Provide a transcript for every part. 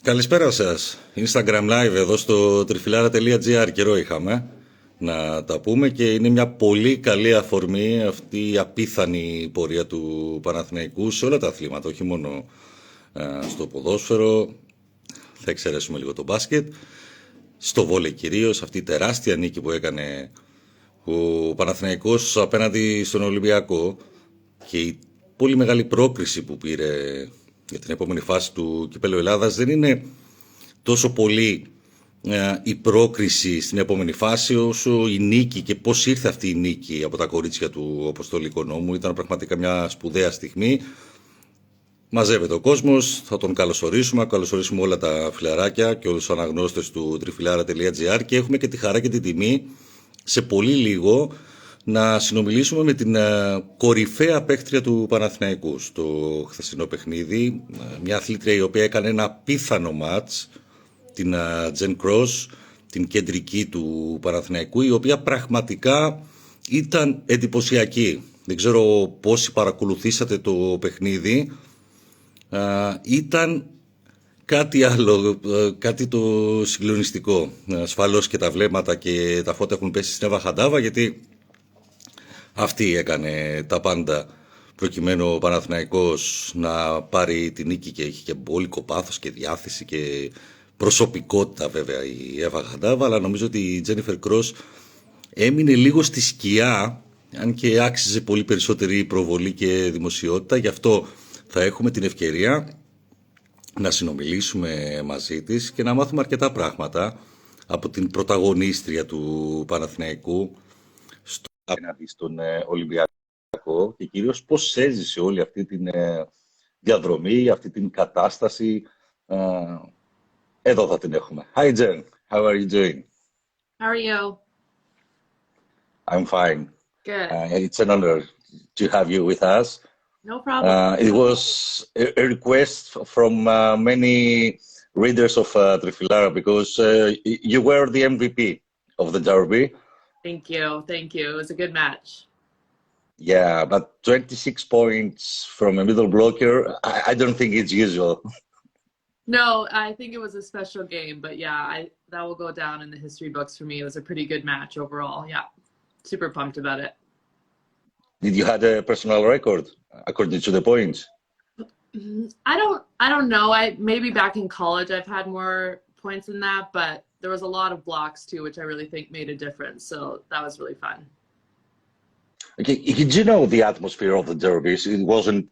Καλησπέρα σας. Instagram Live εδώ στο Trifilara.gr. Καιρό είχαμε να τα πούμε και είναι μια πολύ καλή αφορμή αυτή η απίθανη πορεία του Παναθηναϊκού σε όλα τα αθλήματα, όχι μόνο στο ποδόσφαιρο. Θα εξαιρέσουμε λίγο το μπάσκετ. Στο βόλεϊ κυρίως, αυτή η τεράστια νίκη που έκανε ο Παναθηναϊκός απέναντι στον Ολυμπιακό και η πολύ μεγάλη πρόκριση που πήρε για την επόμενη φάση του Κυπέλλου Ελλάδας δεν είναι τόσο πολύ η πρόκριση στην επόμενη φάση όσο η νίκη και πώς ήρθε αυτή η νίκη από τα κορίτσια του Mr Economo. Ήταν πραγματικά μια σπουδαία στιγμή. Μαζεύεται ο κόσμος, θα τον καλωσορίσουμε όλα τα φιλαράκια και όλους τους αναγνώστες του Trifilara.gr και έχουμε και τη χαρά και την τιμή σε πολύ λίγο να συνομιλήσουμε με την κορυφαία παίκτρια του Παναθηναϊκού στο χθεσινό παιχνίδι. Μια αθλήτρια η οποία έκανε ένα απίθανο μάτς, την Τζένιφερ Κρος, την κεντρική του Παναθηναϊκού, η οποία πραγματικά ήταν εντυπωσιακή. Δεν ξέρω πόσοι παρακολουθήσατε το παιχνίδι. Ήταν κάτι άλλο, κάτι το συγκλονιστικό. Ασφαλώς και τα βλέμματα και τα φώτα έχουν πέσει στην Εύα Χαντάβα, γιατί αυτή έκανε τα πάντα προκειμένου ο Παναθηναϊκός να πάρει τη νίκη και είχε και μπόλικο πάθος και διάθεση και προσωπικότητα βέβαια η Εύα Χαντάβα, αλλά νομίζω ότι η Τζένιφερ Κρος έμεινε λίγο στη σκιά, αν και άξιζε πολύ περισσότερη προβολή και δημοσιότητα. Γι' αυτό θα έχουμε την ευκαιρία να συνομιλήσουμε μαζί της και να μάθουμε αρκετά πράγματα από την πρωταγωνίστρια του Παναθηναϊκού απέναντι στον Ολυμπιακό και κυρίως πώς έζησε όλη αυτή την διαδρομή, αυτή την κατάσταση. Εδώ θα την έχουμε. Hi Jen, how are you doing? How are you? I'm fine. Good. It's an honor to have you with us. No problem. It was a request from many readers of Trifilara because you were the MVP of the derby. Thank you. Thank you. It was a good match. Yeah, but 26 points from a middle blocker, I don't think it's usual. No, I think it was a special game, but yeah, that will go down in the history books for me. It was a pretty good match overall. Yeah, super pumped about it. Did you have a personal record according to the points? I don't know. Maybe back in college I've had more points than that, but there was a lot of blocks too, which I really think made a difference. So that was really fun. Okay, did you know the atmosphere of the derbies? It wasn't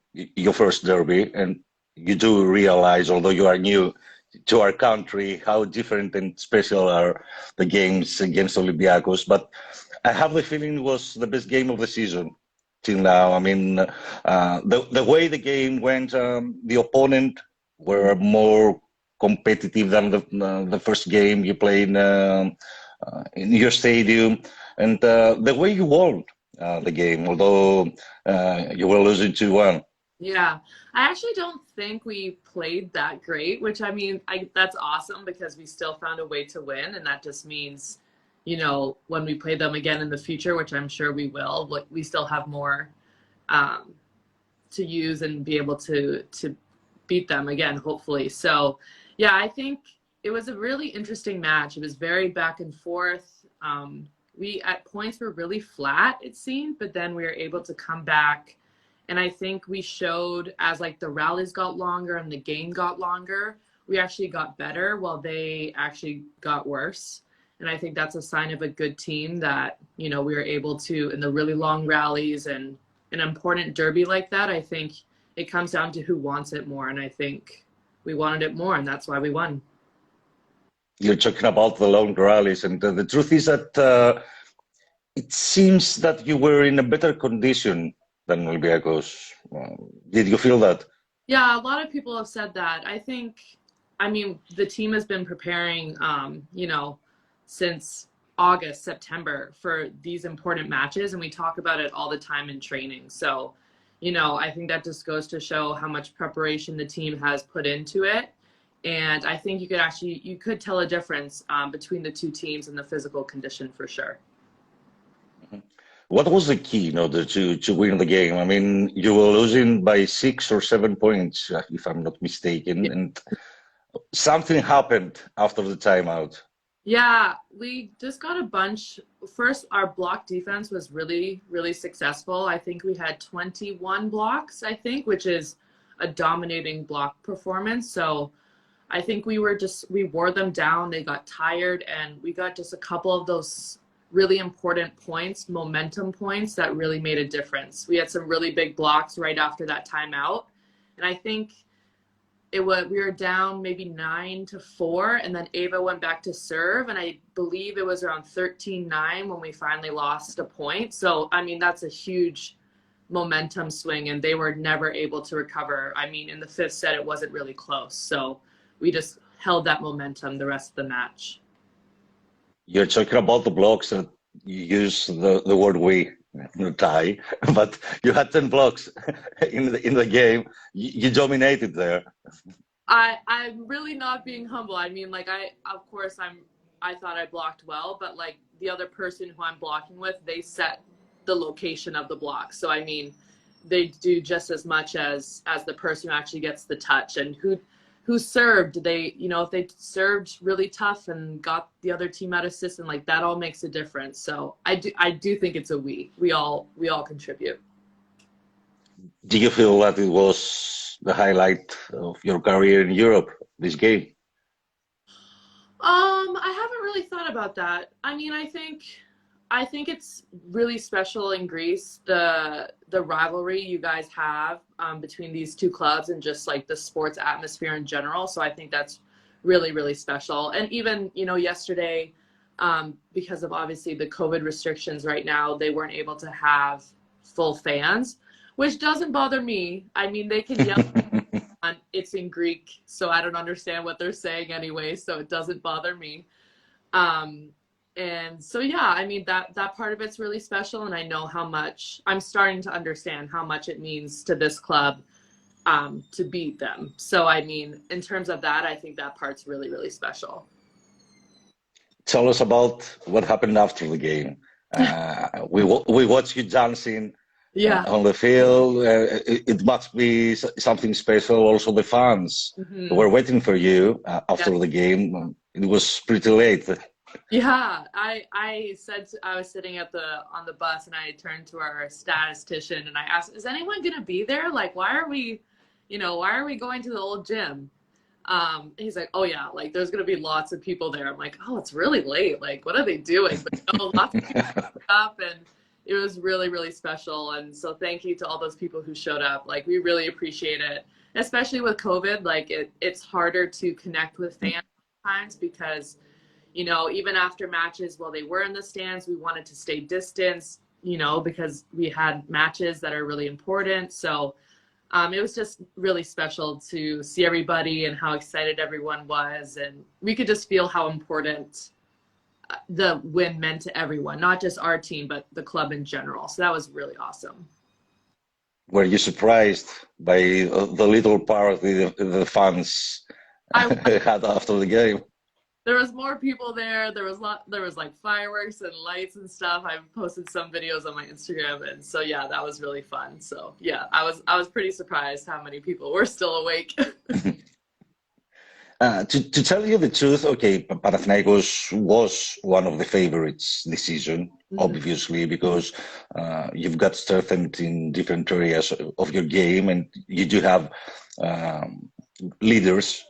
your first derby, and you do realize, although you are new to our country, how different and special are the games against Olympiacos. But I have the feeling it was the best game of the season till now. I mean, the way the game went, the opponent were more competitive than the first game you played in your stadium, and the way you won the game, although you were losing 2-1. Yeah, I actually don't think we played that great, which I mean, that's awesome because we still found a way to win, and that just means, you know, when we play them again in the future, which I'm sure we will, we still have more to use and be able to beat them again, hopefully. So yeah, I think it was a really interesting match. It was very back and forth. We at points were really flat, it seemed, but then we were able to come back. And I think we showed as like the rallies got longer and the game got longer, we actually got better while they actually got worse. And I think that's a sign of a good team that, you know, we were able to, in the really long rallies and an important derby like that, I think it comes down to who wants it more. And I think we wanted it more, and that's why we won. You're talking about the long rallies, and the truth is that it seems that you were in a better condition than Olympiacos. Did you feel that? Yeah, a lot of people have said that. I mean, the team has been preparing, you know, since August, September for these important matches, and we talk about it all the time in training. So, you know, I think that just goes to show how much preparation the team has put into it. And I think you could tell a difference between the two teams and the physical condition for sure. What was the key in order to win the game? I mean, you were losing by 6 or 7 points, if I'm not mistaken. And Something happened after the timeout. Yeah, we just got a bunch. First, our block defense was really, really successful. I think we had 21 blocks, I think, which is a dominating block performance. So I think we wore them down. They got tired, and we got just a couple of those really important points, momentum points that really made a difference. We had some really big blocks right after that timeout. And I think we were down maybe 9-4, and then Ava went back to serve, and I believe it was around 13-9 when we finally lost a point. So, I mean, that's a huge momentum swing, and they were never able to recover. I mean, in the fifth set, it wasn't really close. So we just held that momentum the rest of the match. You're talking about the blocks, and you use the word we, tie, but you had 10 blocks in the game. You dominated there. I'm really not being humble. I mean, like, I thought I blocked well, but like the other person who I'm blocking with, they set the location of the block. So I mean, they do just as much as the person who actually gets the touch, and who served. They, if they served really tough and got the other team out of system, like that all makes a difference. So I do think it's a we all contribute. Do you feel that it was the highlight of your career in Europe, this game? I haven't really thought about that. I mean, I think it's really special in Greece, the rivalry you guys have between these two clubs, and just like the sports atmosphere in general. So I think that's really, really special. And even, yesterday, because of obviously the COVID restrictions right now, they weren't able to have full fans, which doesn't bother me. I mean, they can yell. It's in Greek, so I don't understand what they're saying anyway, so it doesn't bother me. And so, yeah, I mean, that part of it's really special, and I know how much, I'm starting to understand how much it means to this club to beat them. So, I mean, in terms of that, I think that part's really, really special. Tell us about what happened after the game. We watched you dancing on the field. It must be something special. Also, the fans were waiting for you after the game. It was pretty late. Yeah, I said I was sitting on the bus, and I turned to our statistician and I asked, "Is anyone gonna be there? Like, why are we going to the old gym?" He's like, "Oh yeah, like there's gonna be lots of people there." I'm like, "Oh, it's really late. Like, what are they doing?" But lots of people showed up, and it was really, really special. And so thank you to all those people who showed up. Like, we really appreciate it, especially with COVID. Like, it's harder to connect with fans sometimes because, even after matches, while they were in the stands, we wanted to stay distanced, because we had matches that are really important. So it was just really special to see everybody and how excited everyone was. And we could just feel how important the win meant to everyone, not just our team, but the club in general. So that was really awesome. Were you surprised by the little party the fans had after the game? There was more people there. There was like fireworks and lights and stuff. I posted some videos on my Instagram, and so yeah, that was really fun. So yeah, I was pretty surprised how many people were still awake. To tell you the truth, okay, Panathinaikos was one of the favorites this season, obviously, because you've got strengthened in different areas of your game, and you do have leaders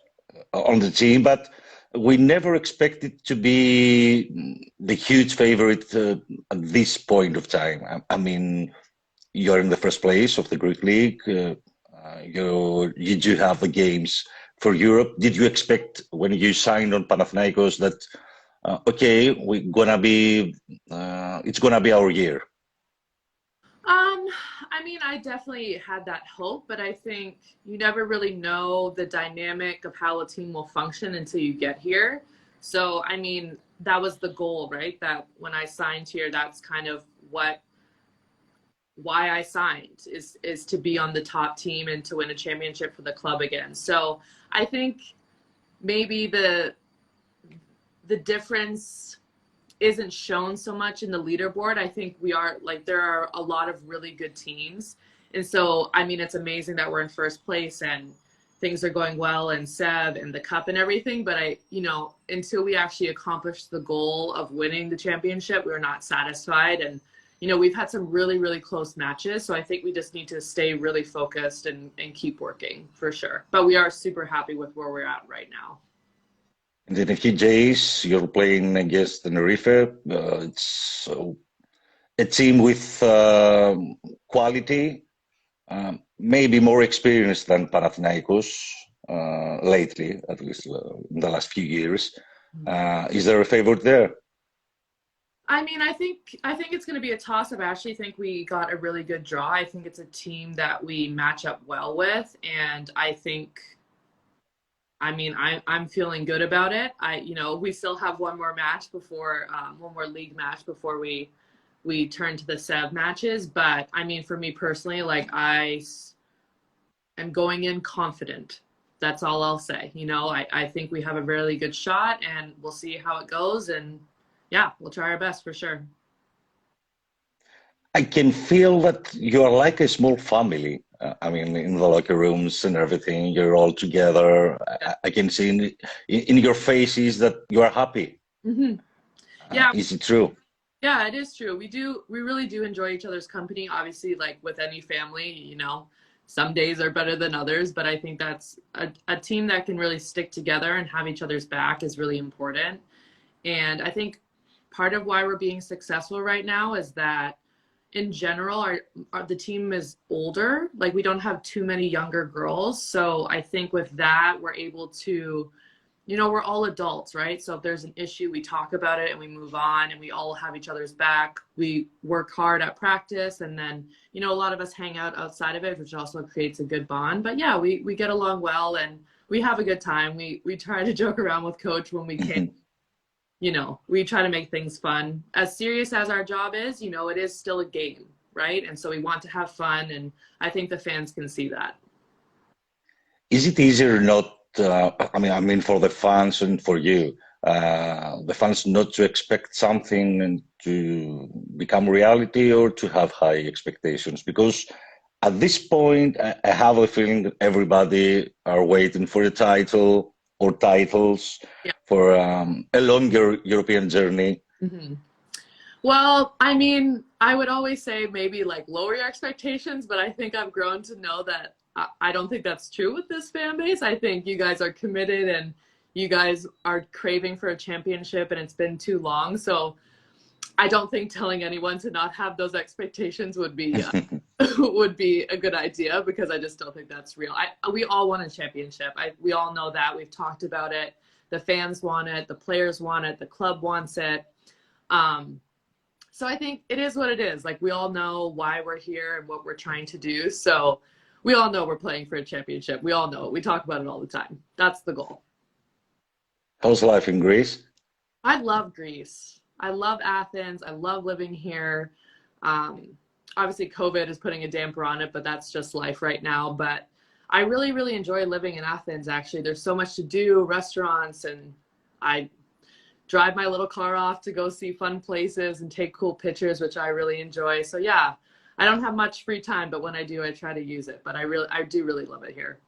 on the team, but we never expected to be the huge favorite at this point of time. I mean, you're in the first place of the Greek League. You do have the games for Europe. Did you expect when you signed on Panathinaikos that okay, it's gonna be our year? I mean, I definitely had that hope, but I think you never really know the dynamic of how a team will function until you get here. So, I mean, that was the goal, right? That when I signed here, that's kind of why I signed is to be on the top team and to win a championship for the club again. So I think maybe the difference isn't shown so much in the leaderboard. I think there are a lot of really good teams. And so, I mean, it's amazing that we're in first place, and things are going well in Sev and the cup and everything. But until we actually accomplished the goal of winning the championship, we were not satisfied. And, we've had some really, really close matches. So I think we just need to stay really focused and keep working for sure. But we are super happy with where we're at right now. And in a few days, you're playing against Tenerife. It's a team with quality, maybe more experienced than Panathinaikos lately, at least in the last few years. Is there a favorite there? I mean, I think it's going to be a toss-up. I actually think we got a really good draw. I think it's a team that we match up well with, and I think, I'm feeling good about it. We still have one more league match before we turn to the Sev matches. But for me personally, I am going in confident. That's all I'll say. I think we have a really good shot, and we'll see how it goes. And yeah, we'll try our best for sure. I can feel that you are like a small family. In the locker rooms and everything, you're all together. I can see in your faces that you are happy. Mm-hmm. Yeah. Is it true? Yeah, it is true. We really do enjoy each other's company. Obviously, like with any family, some days are better than others, but I think that's a team that can really stick together and have each other's back is really important. And I think part of why we're being successful right now is that in general, the team is older. Like we don't have too many younger girls. So I think with that, we're able to, we're all adults, right? So if there's an issue, we talk about it and we move on and we all have each other's back. We work hard at practice and then, a lot of us hang out outside of it, which also creates a good bond. But yeah, we get along well and we have a good time. We try to joke around with coach when we can. We try to make things fun. As serious as our job is, it is still a game, right? And so we want to have fun, and I think the fans can see that. Is it easier not, for the fans and for you, the fans not to expect something and to become reality or to have high expectations? Because at this point, I have a feeling that everybody are waiting for a title or titles for a longer European journey. Mm-hmm. Well, I would always say maybe lower your expectations, but I think I've grown to know that I don't think that's true with this fan base. I think you guys are committed and you guys are craving for a championship and it's been too long. So I don't think telling anyone to not have those expectations would be a good idea because I just don't think that's real. We all want a championship. We all know that. We've talked about it. The fans want it. The players want it. The club wants it. So I think it is what it is. We all know why we're here and what we're trying to do. So we all know we're playing for a championship. We all know it. We talk about it all the time. That's the goal. How's life in Greece? I love Greece. I love Athens. I love living here. Obviously, COVID is putting a damper on it, but that's just life right now. But I really, really enjoy living in Athens, actually. There's so much to do, restaurants, and I drive my little car off to go see fun places and take cool pictures, which I really enjoy. So yeah, I don't have much free time, but when I do, I try to use it. But I do really love it here.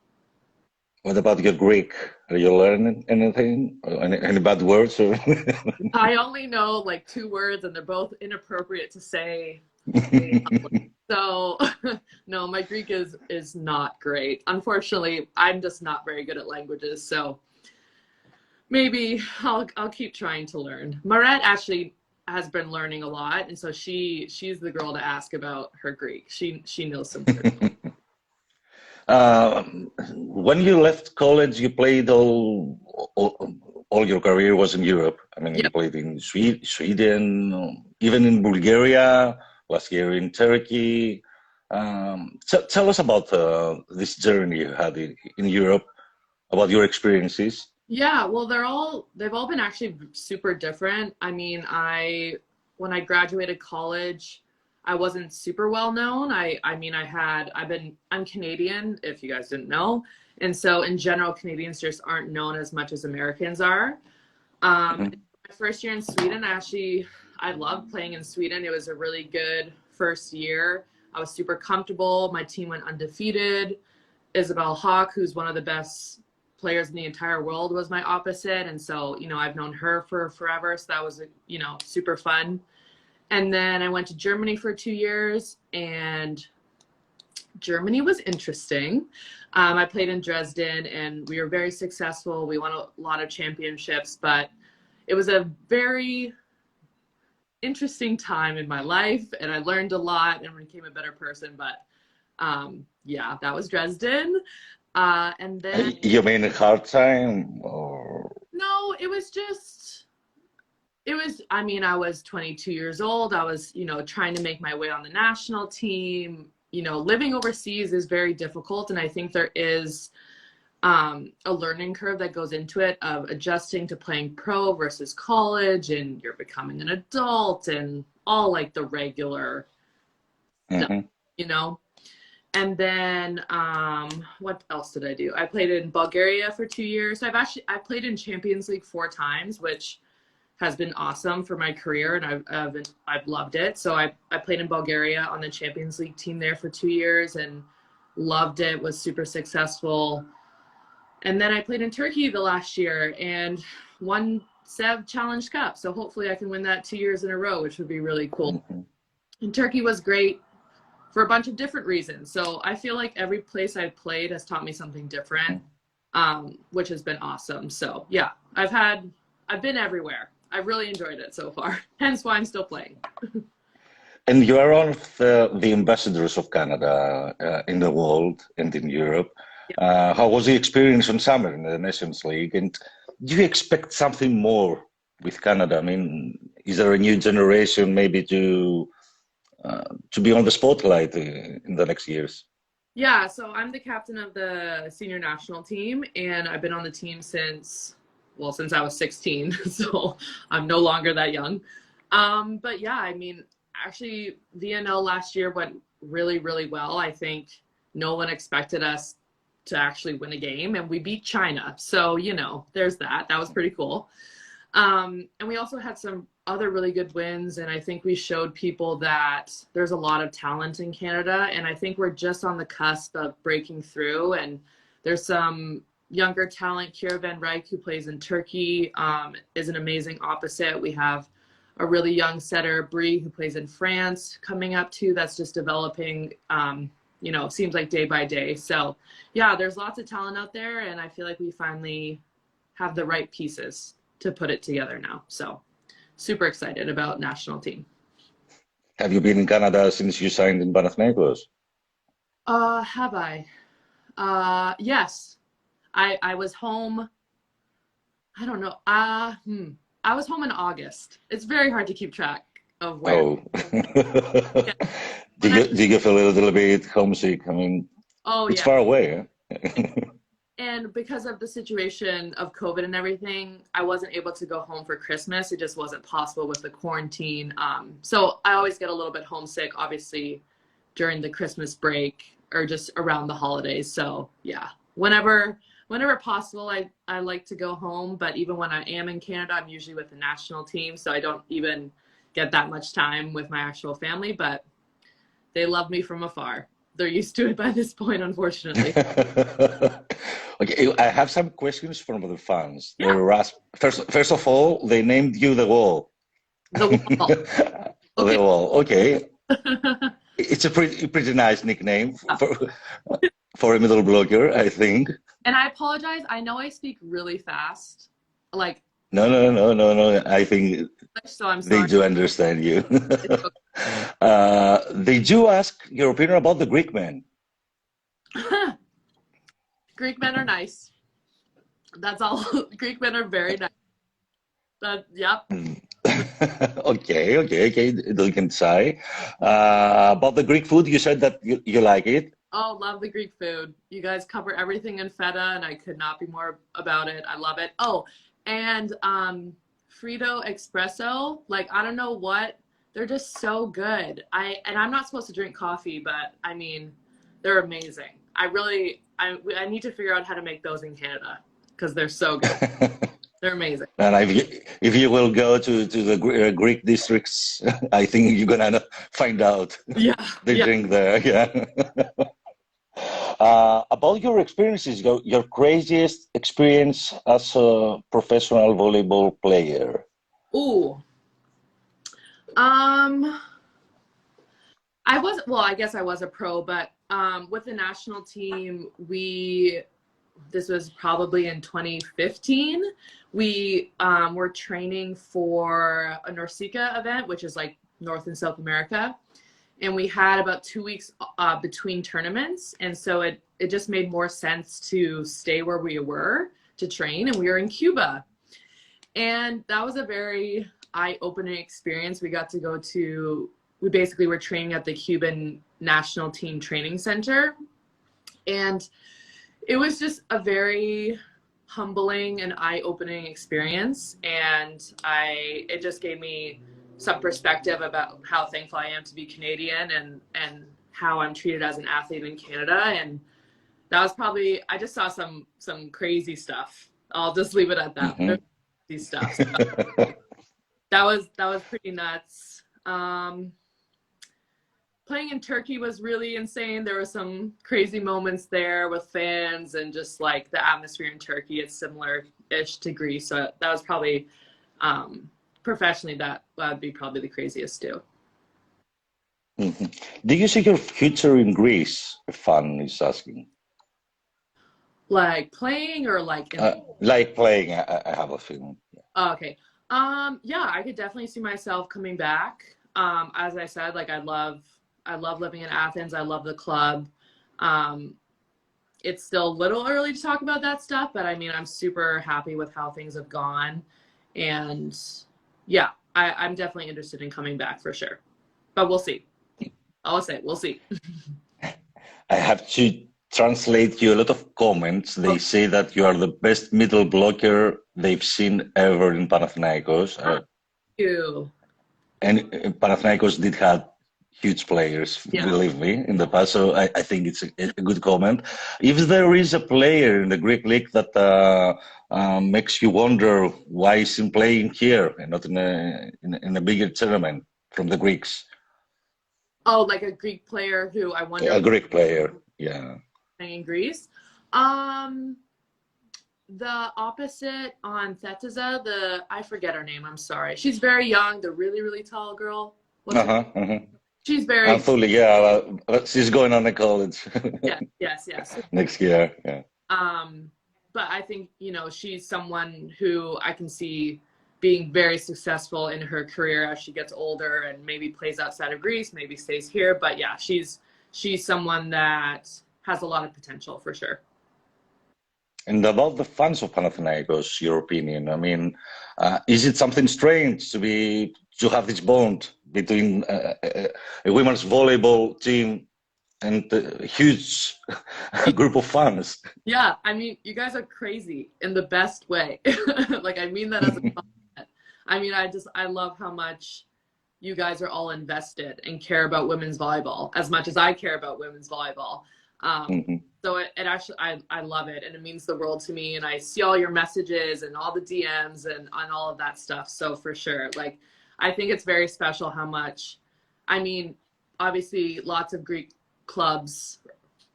What about your Greek? Are you learning anything? Any bad words? Or I only know 2 words, and they're both inappropriate to say. So no, my Greek is not great. Unfortunately, I'm just not very good at languages. So maybe I'll keep trying to learn. Maret actually has been learning a lot, and so she's the girl to ask about her Greek. She knows some good. When you left college, you played all your career was in Europe. You played in Sweden, even in Bulgaria, last year in Turkey. Tell us about this journey you had in Europe, about your experiences. Yeah, well, they've all been actually super different. When I graduated college, I wasn't super well known. I'm Canadian, if you guys didn't know. And so in general, Canadians just aren't known as much as Americans are. My first year in Sweden, I loved playing in Sweden. It was a really good first year. I was super comfortable. My team went undefeated. Isabel Hawk, who's one of the best players in the entire world, was my opposite. And so, I've known her for forever. So that was, super fun. And then I went to Germany for 2 years, and Germany was interesting. I played in Dresden, and we were very successful. We won a lot of championships, but it was a very interesting time in my life, and I learned a lot and became a better person. But yeah, that was Dresden. And then you mean a hard time, or no, it was I was 22 years old. I was, trying to make my way on the national team. Living overseas is very difficult, and I think there is a learning curve that goes into it of adjusting to playing pro versus college, and you're becoming an adult and all like the regular stuff, And then what else did I do? I played in Bulgaria for 2 years. I played in Champions League 4 times, which has been awesome for my career, and I've loved it. So I played in Bulgaria on the Champions League team there for 2 years and loved it, was super successful. And then I played in Turkey the last year and won Sev Challenge Cup. So hopefully I can win that 2 years in a row, which would be really cool. And Turkey was great for a bunch of different reasons. So I feel like every place I've played has taught me something different, which has been awesome. So yeah, I've been everywhere. I've really enjoyed it so far, hence why I'm still playing. And you are one of the ambassadors of Canada in the world and in Europe. Yeah. How was the experience on summer in the Nations League? And do you expect something more with Canada? I mean, is there a new generation maybe to be on the spotlight in the next years? Yeah, so I'm the captain of the senior national team, and I've been on the team since I was 16, so I'm no longer that young. But yeah, I mean, actually, VNL last year went really, really well. I think no one expected us to actually win a game, and we beat China. So, there's that. That was pretty cool. And we also had some other really good wins, and I think we showed people that there's a lot of talent in Canada, and I think we're just on the cusp of breaking through. And there's some younger talent. Kira Van Rijk, who plays in Turkey, is an amazing opposite. We have a really young setter, Brie, who plays in France, coming up too. That's just developing, seems like day by day. So yeah, there's lots of talent out there, and I feel like we finally have the right pieces to put it together now. So super excited about national team. Have you been in Canada since you signed in Panathinaikos? Have I? Yes. I was home, I don't know. I was home in August. It's very hard to keep track of where. Oh. Do you feel a little bit homesick? I mean, it's far away. Huh? And because of the situation of COVID and everything, I wasn't able to go home for Christmas. It just wasn't possible with the quarantine. So I always get a little bit homesick, obviously, during the Christmas break or just around the holidays. So yeah, whenever possible, I like to go home. But even when I am in Canada, I'm usually with the national team. So I don't even get that much time with my actual family. But they love me from afar. They're used to it by this point, unfortunately. Okay, I have some questions from the fans. Yeah. First of all, they named you the Wall. The Wall. Okay. The Wall. Okay. It's a pretty nice nickname for a middle blocker, I think. And I apologize. I know I speak really fast. Like. No. I think so I'm sorry. They do understand you. They do ask your opinion about the Greek men. Greek men are nice. That's all. Greek men are very nice. Yep. Okay. You can say. About the Greek food, you said that you like it. Oh, love the Greek food. You guys cover everything in feta, and I could not be more about it. I love it. Oh, and Frito Espresso. Like, I don't know what. They're just so good. I'm not supposed to drink coffee, but I mean, they're amazing. I need to figure out how to make those in Canada because they're so good. They're amazing. And if you will go to the Greek districts, I think you're gonna find out. Yeah. They drink there. Yeah. About your experiences, your craziest experience as a professional volleyball player. Ooh. I guess I was a pro, but with the national team, this was probably in 2015. We were training for a NORCECA event, which is like North and South America. And we had about 2 weeks between tournaments. And so it just made more sense to stay where we were to train. And we were in Cuba. And that was a very eye-opening experience. We got to go to, we basically were training at the Cuban National Team Training Center. And it was just a very humbling and eye-opening experience. And it just gave me some perspective about how thankful I am to be Canadian and how I'm treated as an athlete in Canada. And that was probably, I just saw some crazy stuff. I'll just leave it at that. Mm-hmm. Crazy stuff. So that was pretty nuts. Playing in Turkey was really insane. There were some crazy moments there with fans and just like the atmosphere in Turkey. It's similar-ish to Greece. So that was probably, professionally, that would be probably the craziest too. Mm-hmm. Do you see your future in Greece? A fan is asking. Like playing or like? Like playing, I have a feeling. Oh, okay. Yeah, I could definitely see myself coming back. As I said, like I love living in Athens. I love the club. It's still a little early to talk about that stuff, but I mean, I'm super happy with how things have gone. And yeah, I'm definitely interested in coming back for sure. But we'll see. I'll say we'll see. I have to translate you a lot of comments. They say that you are the best middle blocker they've seen ever in Panathinaikos. Thank you. And Panathinaikos did have huge players, believe me, in the past. So I think it's a good comment. If there is a player in the Greek league that makes you wonder why he's playing here and not in a bigger tournament from the Greeks. Oh, like a Greek player who I wonder. A Greek player, yeah. In Greece. The opposite on Thetiza, I forget her name, I'm sorry. She's very young, the really, really tall girl. She's very... Absolutely, yeah. She's going on to college. Yes. Next year, yeah. But I think, she's someone who I can see being very successful in her career as she gets older and maybe plays outside of Greece, maybe stays here. But yeah, she's someone that has a lot of potential for sure. And about the fans of Panathinaikos, your opinion? I mean, is it something strange to have this bond between a women's volleyball team and a huge group of fans? Yeah, I mean, you guys are crazy in the best way. Like, I mean that as a compliment. I mean, I love how much you guys are all invested and care about women's volleyball as much as I care about women's volleyball. So it actually, I love it, and it means the world to me, and I see all your messages and all the DMs and all of that stuff. So for sure, like, I think it's very special how much, I mean, obviously lots of Greek clubs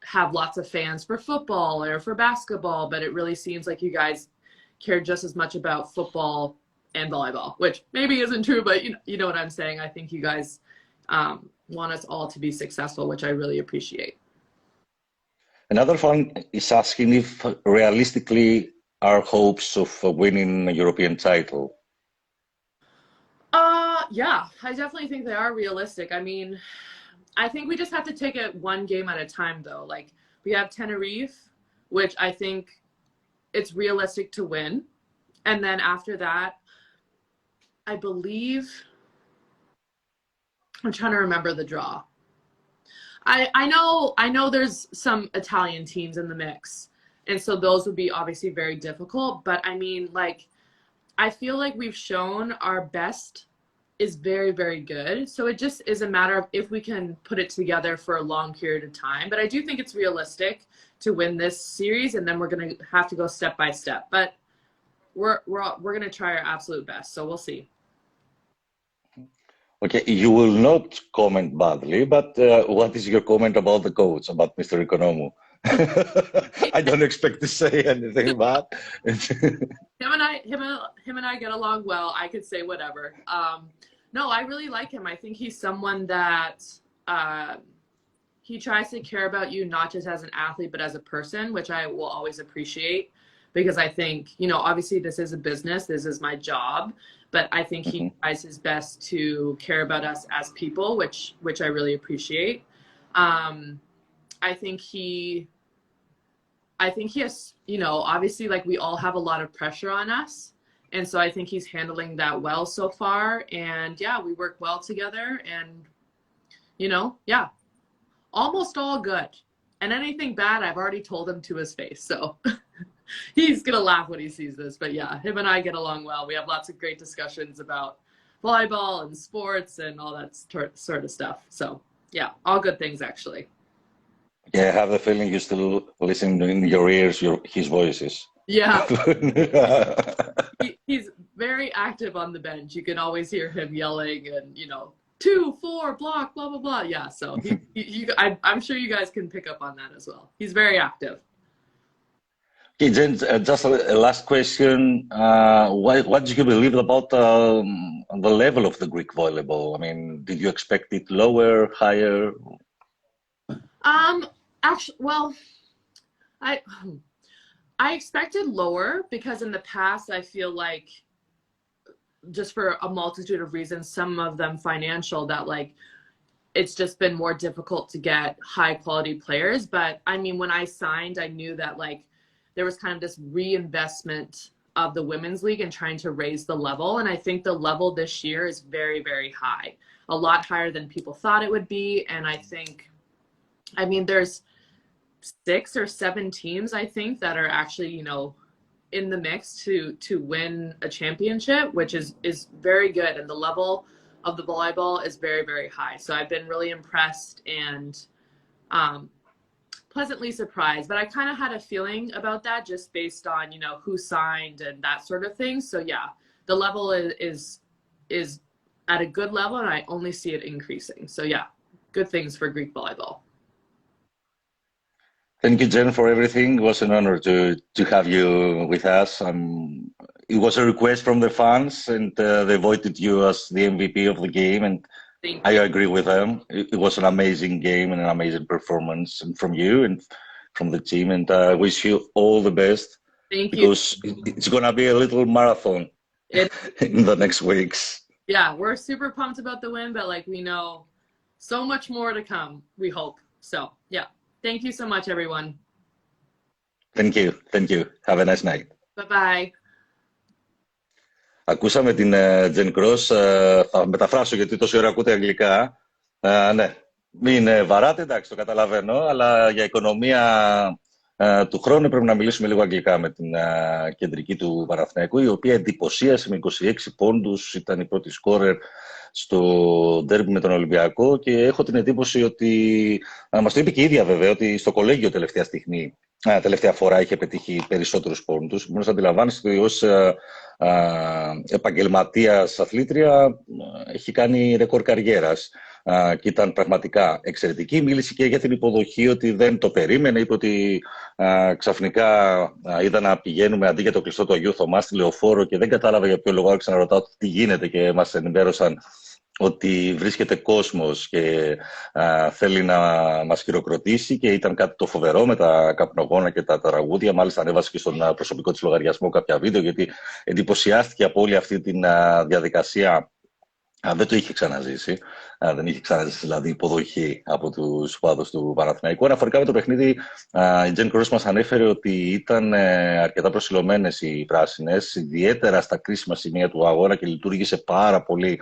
have lots of fans for football or for basketball, but it really seems like you guys care just as much about football and volleyball, which maybe isn't true, but you know what I'm saying. I think you guys want us all to be successful, which I really appreciate. Another fan is asking if realistically our hopes of winning a European title. Yeah, I definitely think they are realistic. I mean, I think we just have to take it one game at a time, though. Like, we have Tenerife, which I think it's realistic to win. And then after that, I believe, I'm trying to remember the draw. I know there's some Italian teams in the mix, and so those would be obviously very difficult. But I mean, like, I feel like we've shown our best is very, very good. So it just is a matter of if we can put it together for a long period of time. But I do think it's realistic to win this series, and then we're going to have to go step by step. But we're going to try our absolute best. So we'll see. Okay, you will not comment badly, but what is your comment about the coach, about Mr. Economo? I don't expect to say anything, but him and I get along well. I could say whatever. No, I really like him. I think he's someone that he tries to care about you not just as an athlete, but as a person, which I will always appreciate, because I think, you know, obviously this is a business, this is my job, but I think he tries his best to care about us as people, which I really appreciate. I think he has, you know, obviously, like, we all have a lot of pressure on us. And so I think he's handling that well so far. And yeah, we work well together, and, you know, yeah, almost all good. And anything bad, I've already told him to his face. So he's going to laugh when he sees this. But yeah, him and I get along well. We have lots of great discussions about volleyball and sports and all that sort of stuff. So yeah, all good things, actually. Yeah, I have the feeling you still listen in your ears, his voices. Yeah. He's very active on the bench. You can always hear him yelling and, you know, 2, 4, block, blah, blah, blah. Yeah, so I'm sure you guys can pick up on that as well. He's very active. Okay, Jen, just a last question. What did you believe about the level of the Greek volleyball? I mean, did you expect it lower, higher? Actually, well, I expected lower, because in the past, I feel like, just for a multitude of reasons, some of them financial, that, like, it's just been more difficult to get high quality players. But I mean, when I signed, I knew that, like, there was kind of this reinvestment of the women's league and trying to raise the level. And I think the level this year is very, very high, a lot higher than people thought it would be. And I mean, there's 6 or 7 teams, I think, that are actually, you know, in the mix to win a championship, which is very good. And the level of the volleyball is very, very high. So I've been really impressed and pleasantly surprised. But I kind of had a feeling about that, just based on, you know, who signed and that sort of thing. So yeah, the level is at a good level, and I only see it increasing. So yeah, good things for Greek volleyball. Thank you, Jen, for everything. It was an honor to have you with us. It was a request from the fans, and they voted you as the MVP of the game, and I agree with them. It was an amazing game and an amazing performance, and from you and from the team, and I wish you all the best. Thank you. Because it's going to be a little marathon in the next weeks. Yeah, we're super pumped about the win, but, like, we know so much more to come, we hope. So yeah. Thank you so much, everyone. Thank you. Thank you. Have a nice night. Bye-bye. Ακούσαμε την Τζεν Κρος. Θα μεταφράσω, γιατί τόση ώρα ακούτε αγγλικά. Ναι, μην βαράτε, εντάξει, το καταλαβαίνω, αλλά για οικονομία του χρόνου πρέπει να μιλήσουμε λίγο αγγλικά με την κεντρική του Παναθηναϊκού, η οποία εντυπωσίασε με 26 πόντους, ήταν η πρώτη σκόρερ στο ντέρμπι με τον Ολυμπιακό, και έχω την εντύπωση ότι, μας το είπε και η ίδια βέβαια, ότι στο κολέγιο τελευταία φορά είχε πετύχει περισσότερους πόντους. Μπορείς να αντιλαμβάνεσαι ότι ως επαγγελματίας αθλήτρια έχει κάνει ρεκόρ καριέρας και ήταν πραγματικά εξαιρετική. Μίλησε και για την υποδοχή, ότι δεν το περίμενε. Είπε ότι ξαφνικά είδα να πηγαίνουμε αντί για το κλειστό του Αγίου Θωμά στη Λεωφόρο και δεν κατάλαβα για ποιο λόγο. Άρχισα να ρωτάω τι γίνεται και μας ενημέρωσαν ότι βρίσκεται κόσμος και θέλει να μας χειροκροτήσει, και ήταν κάτι το φοβερό με τα καπνογόνα και τα τραγούδια. Μάλιστα ανέβασε και στον προσωπικό της λογαριασμό κάποια βίντεο, γιατί εντυπωσιάστηκε από όλη αυτή τη διαδικασία. Δεν το είχε ξαναζήσει. Δεν είχε ξαναζήσει, δηλαδή, υποδοχή από τους οπαδούς του Παναθηναϊκού. Αναφορικά με το παιχνίδι, η Τζεν Κρος μας ανέφερε ότι ήταν αρκετά προσιλωμένες οι πράσινες, ιδιαίτερα στα κρίσιμα σημεία του αγώνα, και λειτουργήσε πάρα πολύ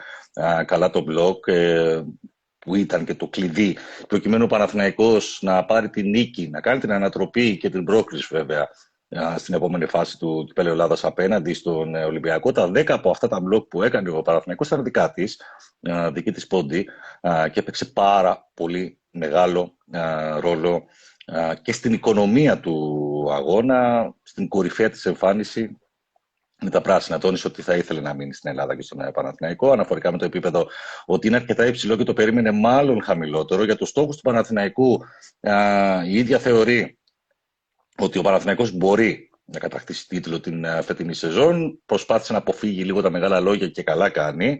καλά το μπλοκ, που ήταν και το κλειδί, προκειμένου ο Παναθηναϊκός να πάρει την νίκη, να κάνει την ανατροπή και την πρόκριση, βέβαια, στην επόμενη φάση του κυπέλλου Ελλάδας απέναντι στον Ολυμπιακό. Τα 10 από αυτά τα μπλοκ που έκανε ο Παναθηναϊκός ήταν δικά της, δική της πόντι, και έπαιξε πάρα πολύ μεγάλο ρόλο και στην οικονομία του αγώνα, στην κορυφαία της εμφάνιση με τα πράσινα. Τόνισε ότι θα ήθελε να μείνει στην Ελλάδα και στον Παναθηναϊκό, αναφορικά με το επίπεδο, ότι είναι αρκετά υψηλό και το περίμενε μάλλον χαμηλότερο. Για τους στόχους του Παναθηναϊκού, η ίδια θεωρεί ότι ο Παναθηναϊκός μπορεί να κατακτήσει τίτλο την φετινή σεζόν. Προσπάθησε να αποφύγει λίγο τα μεγάλα λόγια και καλά κάνει.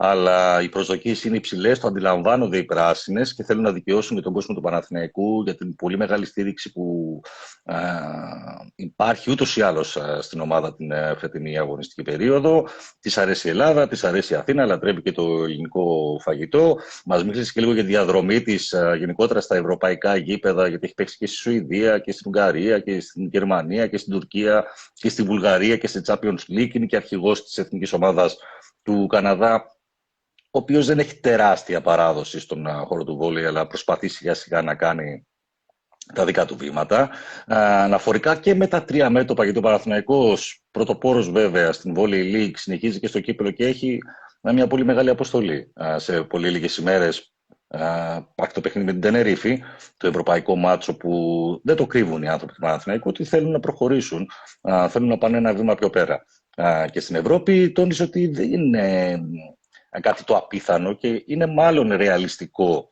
Αλλά οι προσδοκίες είναι υψηλές, το αντιλαμβάνονται οι πράσινες και θέλουν να δικαιώσουν και τον κόσμο του Παναθηναϊκού για την πολύ μεγάλη στήριξη που υπάρχει ούτως ή άλλως στην ομάδα την φετινή αγωνιστική περίοδο. Της αρέσει η Ελλάδα, της αρέσει η Αθήνα, λατρεύει και το ελληνικό φαγητό. Μας μίλησε και λίγο για τη διαδρομή της γενικότερα στα ευρωπαϊκά γήπεδα, γιατί έχει παίξει και στη Σουηδία και στην Ουγγαρία και στην Γερμανία και στην Τουρκία και στη Βουλγαρία και στη Champions League. Είναι και αρχηγός της εθνικής ομάδας του Καναδά, ο οποίος δεν έχει τεράστια παράδοση στον χώρο του βόλεϊ, αλλά προσπαθεί σιγά σιγά να κάνει τα δικά του βήματα. Αναφορικά και με τα 3 μέτωπα, γιατί ο Παναθηναϊκός, πρωτοπόρος βέβαια στην Volley League, συνεχίζει και στο κύπελλο και έχει μια πολύ μεγάλη αποστολή. Σε πολύ λίγες ημέρες υπάρχει το παιχνίδι με την Τενερίφη, το ευρωπαϊκό μάτσο που δεν το κρύβουν οι άνθρωποι του Παναθηναϊκού, ότι θέλουν να προχωρήσουν, θέλουν να πάνε ένα βήμα πιο πέρα. Και στην Ευρώπη τόνισε ότι δεν είναι κάτι το απίθανο και είναι μάλλον ρεαλιστικό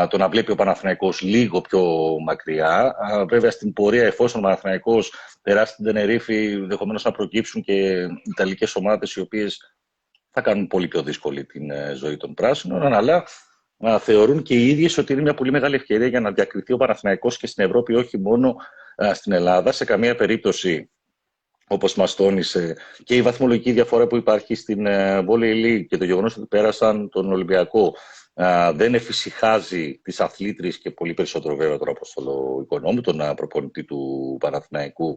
το να βλέπει ο Παναθηναϊκός λίγο πιο μακριά. Βέβαια στην πορεία, εφόσον ο Παναθηναϊκός περάσει την Τενερίφη, ενδεχομένως να προκύψουν και ιταλικές ομάδες οι οποίες θα κάνουν πολύ πιο δύσκολη την ζωή των πράσινων, αλλά θεωρούν και οι ίδιες ότι είναι μια πολύ μεγάλη ευκαιρία για να διακριθεί ο Παναθηναϊκός και στην Ευρώπη, όχι μόνο στην Ελλάδα. Σε καμία περίπτωση, όπως μας τόνισε, και η βαθμολογική διαφορά που υπάρχει στην Volley League και το γεγονός ότι πέρασαν τον Ολυμπιακό δεν εφησυχάζει τις αθλήτριες και πολύ περισσότερο βέβαια τον Mr Economo, τον προπονητή του Παναθηναϊκού,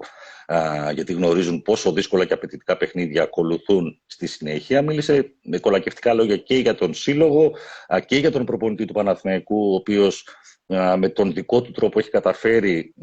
γιατί γνωρίζουν πόσο δύσκολα και απαιτητικά παιχνίδια ακολουθούν στη συνέχεια. Μίλησε με κολακευτικά λόγια και για τον σύλλογο και για τον προπονητή του Παναθηναϊκού, ο οποίος με τον δικό του τρόπο έχει καταφέρει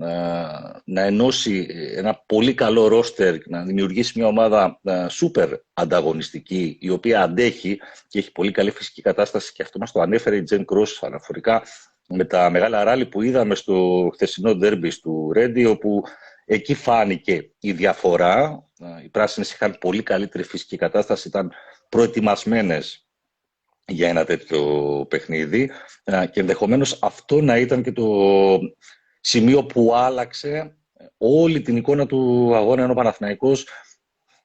να ενώσει ένα πολύ καλό ρόστερ, να δημιουργήσει μια ομάδα σούπερ ανταγωνιστική, η οποία αντέχει και έχει πολύ καλή φυσική κατάσταση, και αυτό μας το ανέφερε η Τζένιφερ Κρος αναφορικά με τα μεγάλα ράλι που είδαμε στο χθεσινό ντέρμπι του Ρέντι, όπου εκεί φάνηκε η διαφορά. Οι πράσινες είχαν πολύ καλύτερη φυσική κατάσταση, ήταν προετοιμασμένες για ένα τέτοιο παιχνίδι και ενδεχομένως αυτό να ήταν και το σημείο που άλλαξε όλη την εικόνα του αγώνα, ενώ ο Παναθηναϊκός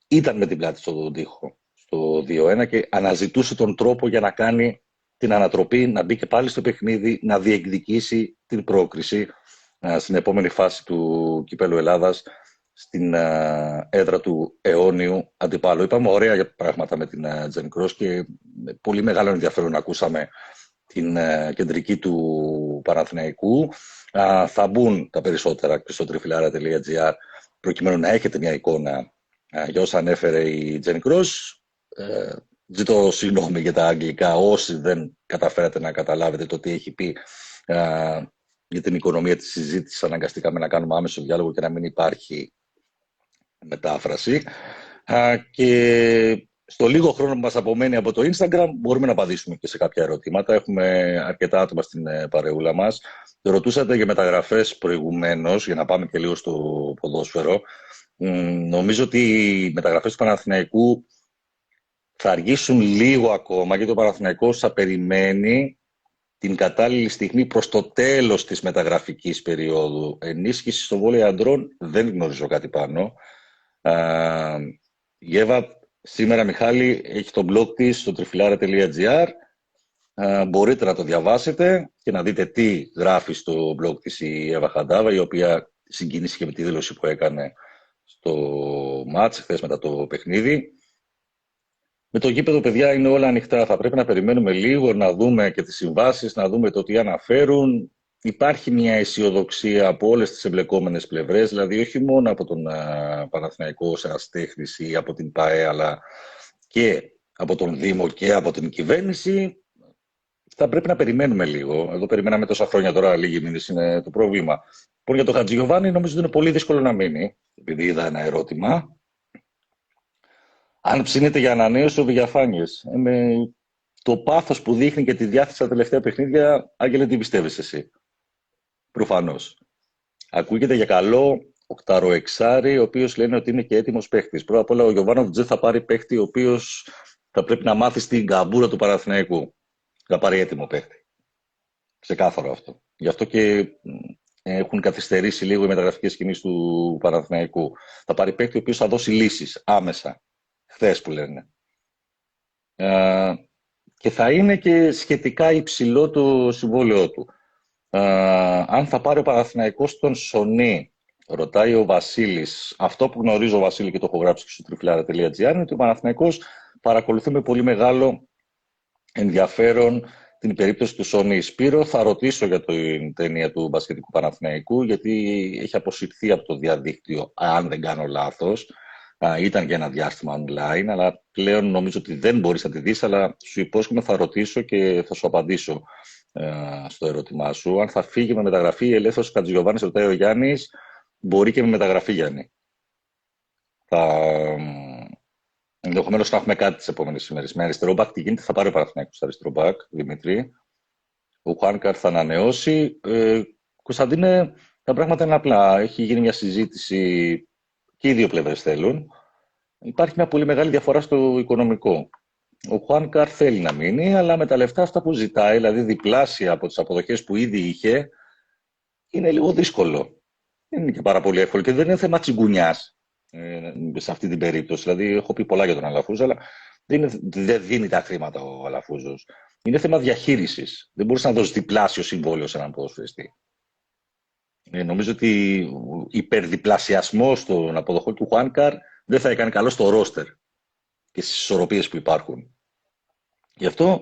ήταν με την πλάτη στον τοίχο στο 2-1 και αναζητούσε τον τρόπο για να κάνει την ανατροπή, να μπει και πάλι στο παιχνίδι, να διεκδικήσει την πρόκριση στην επόμενη φάση του Κυπέλλου Ελλάδας, στην έδρα του αιώνιου αντιπάλου. Είπαμε ωραία πράγματα με την Τζένιφερ Κρος και με πολύ μεγάλο ενδιαφέρον ακούσαμε την κεντρική του Παναθηναϊκού. Θα μπουν τα περισσότερα και στο Trifilara.gr προκειμένου να έχετε μια εικόνα για όσα ανέφερε η Τζένιφερ Κρος. Ζητώ συγγνώμη για τα αγγλικά όσοι δεν καταφέρατε να καταλάβετε το τι έχει πει για την οικονομία της συζήτησης. Αναγκαστήκαμε να κάνουμε άμεσο διάλογο και να μην υπάρχει μετάφραση. Και στο λίγο χρόνο που μας απομένει από το Instagram μπορούμε να απαντήσουμε και σε κάποια ερωτήματα. Έχουμε αρκετά άτομα στην παρεούλα μας. Ρωτούσατε για μεταγραφές προηγουμένως, για να πάμε και λίγο στο ποδόσφαιρο. Νομίζω ότι οι μεταγραφές του Παναθηναϊκού θα αργήσουν λίγο ακόμα, γιατί ο Παναθηναϊκός θα περιμένει την κατάλληλη στιγμή προς το τέλος της μεταγραφικής περίοδου. Ενίσχυση στο βόλεϊ αντρών δεν γνωρίζω κάτι πάνω. Η Εύα σήμερα, Μιχάλη, έχει το blog της στο Trifilara.gr. Μπορείτε να το διαβάσετε και να δείτε τι γράφει στο blog της η Εύα Χαντάβα, η οποία συγκίνησε με τη δήλωση που έκανε στο μάτς χθες μετά το παιχνίδι. Με το γήπεδο, παιδιά, είναι όλα ανοιχτά. Θα πρέπει να περιμένουμε λίγο, να δούμε και τις συμβάσεις, να δούμε το τι αναφέρουν. Υπάρχει μια αισιοδοξία από όλες τις εμπλεκόμενες πλευρές, δηλαδή όχι μόνο από τον Παναθηναϊκό ως εραστέχνης ή από την ΠΑΕ, αλλά και από τον Δήμο και από την κυβέρνηση. Θα πρέπει να περιμένουμε λίγο. Εδώ περιμέναμε τόσα χρόνια, τώρα λίγοι μήνες είναι το πρόβλημα. Λοιπόν, για τον Χατζηγιοβάνη νομίζω ότι είναι πολύ δύσκολο να μείνει, επειδή είδα ένα ερώτημα. Αν ψήνεται για ανανέωση, ο διαφάνειες. Με το πάθος που δείχνει και τη διάθεση στα τελευταία παιχνίδια, Άγγελε, τι πιστεύεις εσύ? Προφανώς. Ακούγεται για καλό οκταροεξάρι, ο οποίος λένε ότι είναι και έτοιμος παίχτης. Πρώτα απ' όλα, ο Γιωβάνοβιτς δεν θα πάρει παίχτη, ο οποίος θα πρέπει να μάθει στην καμπούρα του Παναθηναϊκού. Θα πάρει έτοιμο παίχτη. Ξεκάθαρο αυτό. Γι' αυτό και έχουν καθυστερήσει λίγο οι μεταγραφικές κινήσεις του Παναθηναϊκού. Θα πάρει παίκτη ο οποίος θα δώσει λύσεις άμεσα, χθες που λένε. Και θα είναι και σχετικά υψηλό το συμβόλαιό του. Αν θα πάρει ο Παναθηναϊκός τον Σονή, ρωτάει ο Βασίλης. Αυτό που γνωρίζω, ο Βασίλη, και το έχω γράψει και στο Trifilara.gr, είναι ότι ο Παναθηναϊκός παρακολουθεί με πολύ μεγάλο ενδιαφέρον την περίπτωση του Σονή. Σπύρο, θα ρωτήσω για την ταινία του μπασκετικού Παναθηναϊκού, γιατί έχει αποσυρθεί από το διαδίκτυο, αν δεν κάνω λάθος. Ήταν για ένα διάστημα online, αλλά πλέον νομίζω ότι δεν μπορείς να τη δεις, αλλά σου υπόσχομαι θα ρωτήσω και θα σου απαντήσω στο ερώτημά σου. Αν θα φύγει με μεταγραφή, ελεύθερος Κατζηγιοβάνης, ρωτάει ο Γιάννης, μπορεί και με μεταγραφή, Γιάννη. Ενδεχομένως να έχουμε κάτι τις επόμενες ημέρες. Με αριστερό μπακ τι γίνεται, θα πάρει ο Παναθηναϊκός στο αριστερό μπακ, Δημήτρη. Ο Χουάνκαρ θα ανανεώσει. Κωνσταντίνε, τα πράγματα είναι απλά. Έχει γίνει μια συζήτηση και οι δύο πλευρές θέλουν. Υπάρχει μια πολύ μεγάλη διαφορά στο οικονομικό. Ο Χουάνκαρ θέλει να μείνει, αλλά με τα λεφτά αυτά που ζητάει, δηλαδή διπλάσια από τις αποδοχές που ήδη είχε, είναι λίγο δύσκολο. Δεν είναι και πάρα πολύ εύκολο και δεν είναι θέμα τσιγκουνιάς σε αυτή την περίπτωση. Δηλαδή, έχω πει πολλά για τον Αλαφούζο, αλλά δεν δίνει τα χρήματα ο Αλαφούζος. Είναι θέμα διαχείρισης. Δεν μπορείς να δώσεις διπλάσιο συμβόλαιο σε έναν ποδοσφαιριστή. Νομίζω ότι ο υπερδιπλασιασμός των αποδοχών του Χουάνκαρ δεν θα έκανε καλό στο ρόστερ και στις ισορροπίες που υπάρχουν. Γι' αυτό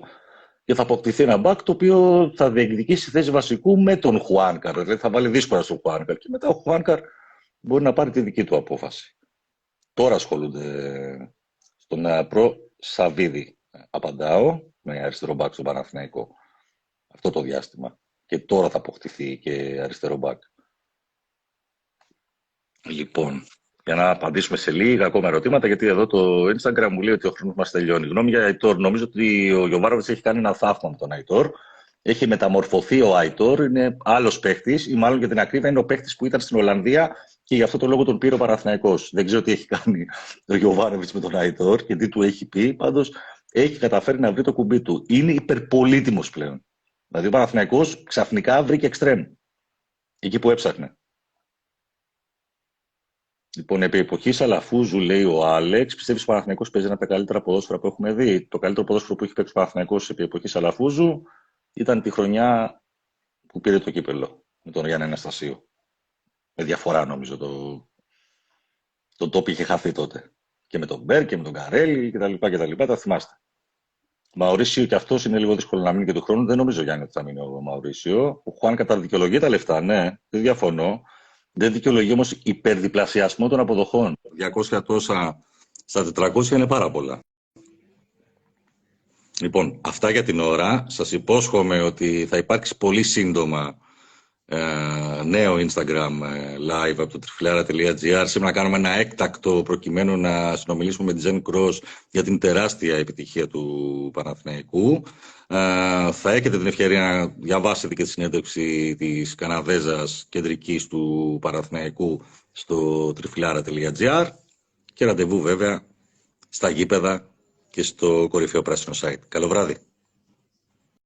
και θα αποκτηθεί ένα μπακ το οποίο θα διεκδικήσει θέση βασικού με τον Χουάνκαρ. Δηλαδή θα βάλει δύσκολα στον Χουάνκαρ και μετά ο Χουάνκαρ μπορεί να πάρει τη δική του απόφαση. Τώρα ασχολούνται στον προ Σαββίδη. Απαντάω με αριστερό μπακ στον Παναθηναϊκό. Αυτό το διάστημα. Και τώρα θα αποκτηθεί και αριστερό μπακ. Λοιπόν, για να απαντήσουμε σε λίγα ακόμα ερωτήματα, γιατί εδώ το Instagram μου λέει ότι ο χρόνος μας τελειώνει. Γνώμη για Αϊτόρ. Νομίζω ότι ο Γιοβάροβιτς έχει κάνει ένα θαύμα με τον Αϊτόρ. Έχει μεταμορφωθεί ο Αϊτόρ, είναι άλλος παίχτης, ή μάλλον για την ακρίβεια είναι ο παίχτης που ήταν στην Ολλανδία και γι' αυτό το λόγο τον πήρε ο Παναθηναϊκός. Δεν ξέρω τι έχει κάνει ο Γιοβάροβιτς με τον Αϊτόρ και τι του έχει πει. Πάντως έχει καταφέρει να βρει το κουμπί του. Είναι υπερπολίτιμος πλέον. Δηλαδή ο Παναθηναϊκός ξαφνικά βρήκε εξτρέμ. Εκεί που έψαχνε. Λοιπόν, επί εποχής Αλαφούζου, λέει ο Άλεξ, πιστεύεις ότι ο Παναθηναϊκός παίζει ένα από τα καλύτερα ποδόσφαιρα που έχουμε δει? Το καλύτερο ποδόσφαιρο που έχει παίξει ο Παναθηναϊκός επί εποχής Αλαφούζου ήταν τη χρονιά που πήρε το κύπελλο με τον Γιάννη Αναστασίου. Με διαφορά, νομίζω, το τόπι είχε χαθεί τότε. Και με τον Μπέρ και με τον Καρέλη κτλ. Τα θυμάστε. Μαουρίσιο και αυτός είναι λίγο δύσκολο να μείνει και του χρόνου. Δεν νομίζω, Γιάννη, ότι θα μείνει ο Μαουρίσιο. Ο Χουάν κατά δικαιολογεί τα λεφτά, ναι, δεν διαφωνώ. Δεν δικαιολογεί όμως υπερδιπλασιασμό των αποδοχών. 200 τόσα στα 400 είναι πάρα πολλά. Λοιπόν, αυτά για την ώρα. Σας υπόσχομαι ότι θα υπάρξει πολύ σύντομα νέο Instagram live από το Trifilara.gr. Σήμερα κάνουμε ένα έκτακτο προκειμένου να συνομιλήσουμε με τη Τζένιφερ Κρος για την τεράστια επιτυχία του Παναθηναϊκού. Θα έχετε την ευκαιρία να διαβάσετε και τη συνέντευξη της Καναδέζας κεντρικής του Παναθηναϊκού στο Trifilara.gr και ραντεβού βέβαια στα γήπεδα και στο κορυφαίο πράσινο site. Καλό βράδυ.